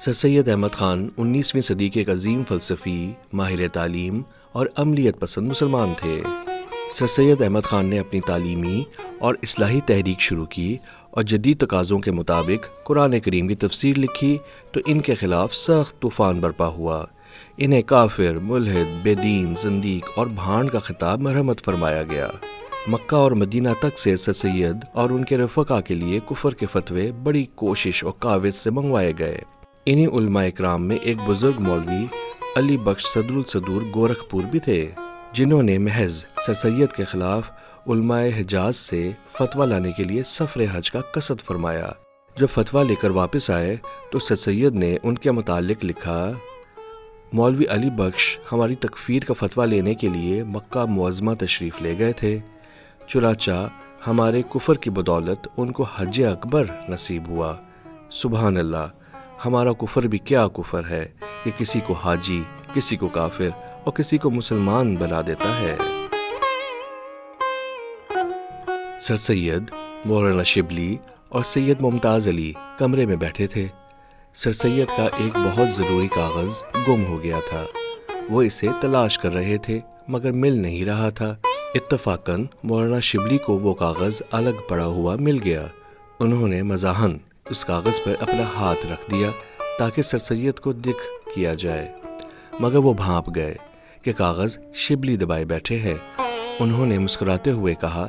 سر سید احمد خان 19ویں صدی کے ایک عظیم فلسفی، ماہر تعلیم اور عملیت پسند مسلمان تھے۔ سر سید احمد خان نے اپنی تعلیمی اور اصلاحی تحریک شروع کی اور جدید تقاضوں کے مطابق قرآن کریم کی تفسیر لکھی تو ان کے خلاف سخت طوفان برپا ہوا۔ انہیں کافر، ملحد، بے دین، زندیق اور بھانڈ کا خطاب مرحمت فرمایا گیا۔ مکہ اور مدینہ تک سے سر سید اور ان کے رفقا کے لیے کفر کے فتوے بڑی کوشش اور کاوش سے منگوائے گئے۔ انہی علماء اکرام میں ایک بزرگ مولوی علی بخش صدر الصدور گورکھپور بھی تھے، جنہوں نے محض سر سید کے خلاف علماء حجاز سے فتویٰ لانے کے لیے سفر حج کا قصد فرمایا۔ جب فتویٰ لے کر واپس آئے تو سر سید نے ان کے متعلق لکھا: مولوی علی بخش ہماری تکفیر کا فتویٰ لینے کے لیے مکہ معظمہ تشریف لے گئے تھے، چنانچہ ہمارے کفر کی بدولت ان کو حج اکبر نصیب ہوا۔ سبحان اللہ، ہمارا کفر بھی کیا کفر ہے کہ کسی کو حاجی، کسی کو کافر اور کسی کو مسلمان بنا دیتا ہے۔ سر سید، مولانا شبلی اور سید ممتاز علی کمرے میں بیٹھے تھے۔ سر سید کا ایک بہت ضروری کاغذ گم ہو گیا تھا۔ وہ اسے تلاش کر رہے تھے مگر مل نہیں رہا تھا۔ اتفاقاً مولانا شبلی کو وہ کاغذ الگ پڑا ہوا مل گیا۔ انہوں نے مزاحاً اس کاغذ پر اپنا ہاتھ رکھ دیا تاکہ سر سید کو دکھ کیا جائے، مگر وہ بھانپ گئے کہ کاغذ شبلی دبائے بیٹھے ہیں۔ انہوں نے مسکراتے ہوئے کہا: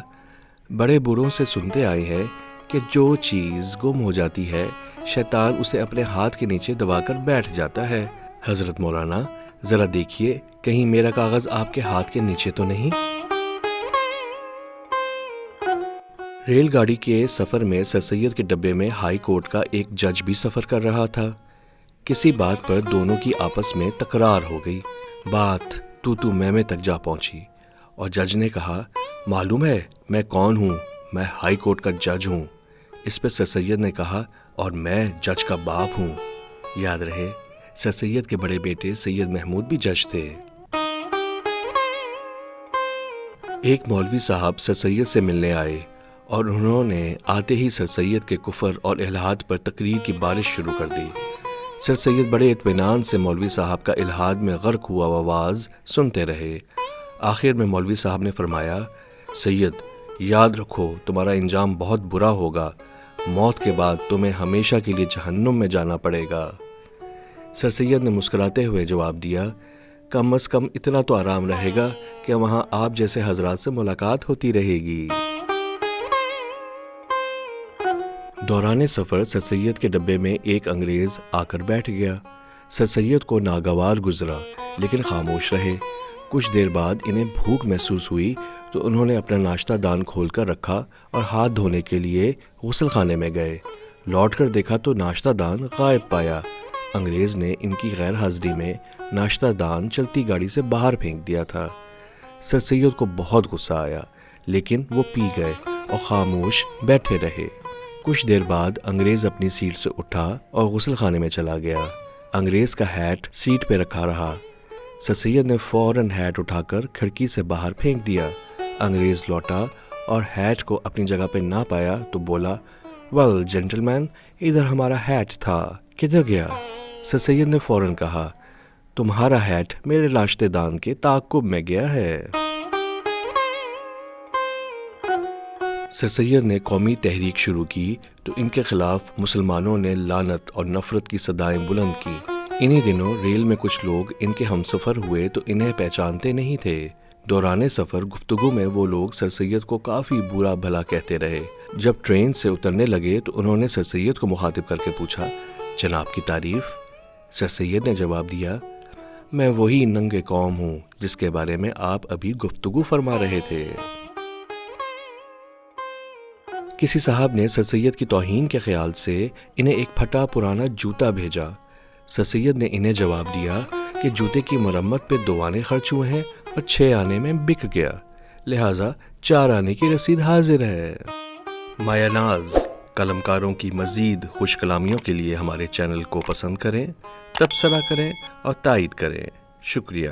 بڑے بوڑھوں سے سنتے آئے ہیں کہ جو چیز گم ہو جاتی ہے شیطان اسے اپنے ہاتھ کے نیچے دبا کر بیٹھ جاتا ہے۔ حضرت مولانا، ذرا دیکھیے کہیں میرا کاغذ آپ کے ہاتھ کے نیچے تو نہیں؟ ریل گاڑی کے سفر میں سر سید کے ڈبے میں ہائی کورٹ کا ایک جج بھی سفر کر رہا تھا۔ کسی بات پر دونوں کی آپس میں تکرار ہو گئی۔ بات تو میں تک جا پہنچی اور جج نے کہا: معلوم ہے میں کون ہوں؟ میں ہائی کورٹ کا جج ہوں۔ اس پہ سر سید نے کہا: اور میں جج کا باپ ہوں۔ یاد رہے سر سید کے بڑے بیٹے سید محمود بھی جج تھے۔ ایک مولوی صاحب سر سید سے ملنے آئے اور انہوں نے آتے ہی سر سید کے کفر اور الحاد پر تقریر کی بارش شروع کر دی۔ سر سید بڑے اطمینان سے مولوی صاحب کا الحاد میں غرق ہوا آواز سنتے رہے۔ آخر میں مولوی صاحب نے فرمایا: سید، یاد رکھو تمہارا انجام بہت برا ہوگا، موت کے بعد تمہیں ہمیشہ کے لیے جہنم میں جانا پڑے گا۔ سر سید نے مسکراتے ہوئے جواب دیا: کم از کم اتنا تو آرام رہے گا کہ وہاں آپ جیسے حضرات سے ملاقات ہوتی رہے گی۔ دوران سفر سر سید کے ڈبے میں ایک انگریز آ کر بیٹھ گیا۔ سر سید کو ناگوار گزرا لیکن خاموش رہے۔ کچھ دیر بعد انہیں بھوک محسوس ہوئی تو انہوں نے اپنا ناشتہ دان کھول کر رکھا اور ہاتھ دھونے کے لیے غسل خانے میں گئے۔ لوٹ کر دیکھا تو ناشتہ دان غائب پایا۔ انگریز نے ان کی غیر حاضری میں ناشتہ دان چلتی گاڑی سے باہر پھینک دیا تھا۔ سر سید کو بہت غصہ آیا لیکن وہ پی گئے اور خاموش بیٹھے رہے۔ کچھ دیر بعد انگریز اپنی سیٹ سے اٹھا اور غسل خانے میں چلا گیا۔ انگریز کا ہیٹ سیٹ پہ رکھا رہا۔ سر سید نے فوراً ہیٹ اٹھا کر کھڑکی سے باہر پھینک دیا۔ انگریز لوٹا اور ہیٹ کو اپنی جگہ پہ نہ پایا تو بولا: ویل جینٹل مین، ادھر ہمارا ہیٹ تھا، کدھر گیا؟ سر سید نے فوراً کہا: تمہارا ہیٹ میرے ناشتے دان کے تعاقب میں گیا ہے۔ سر سید نے قومی تحریک شروع کی تو ان کے خلاف مسلمانوں نے لعنت اور نفرت کی صدائیں بلند کی۔ انہی دنوں ریل میں کچھ لوگ ان کے ہمسفر ہوئے تو انہیں پہچانتے نہیں تھے۔ دوران سفر گفتگو میں وہ لوگ سر سید کو کافی برا بھلا کہتے رہے۔ جب ٹرین سے اترنے لگے تو انہوں نے سر سید کو مخاطب کر کے پوچھا: جناب کی تعریف؟ سر سید نے جواب دیا: میں وہی ننگے قوم ہوں جس کے بارے میں آپ ابھی گفتگو فرما رہے تھے۔ کسی صاحب نے سر سید کی توہین کے خیال سے انہیں ایک پھٹا پرانا جوتا بھیجا۔ سر سید نے انہیں جواب دیا کہ جوتے کی مرمت پہ 2 آنے خرچ ہوئے ہیں اور 6 آنے میں بک گیا، لہٰذا 4 آنے کی رسید حاضر ہے۔ مایا ناز قلمکاروں کی مزید خوش کلامیوں کے لیے ہمارے چینل کو پسند کریں، تبصرہ کریں اور تائید کریں۔ شکریہ۔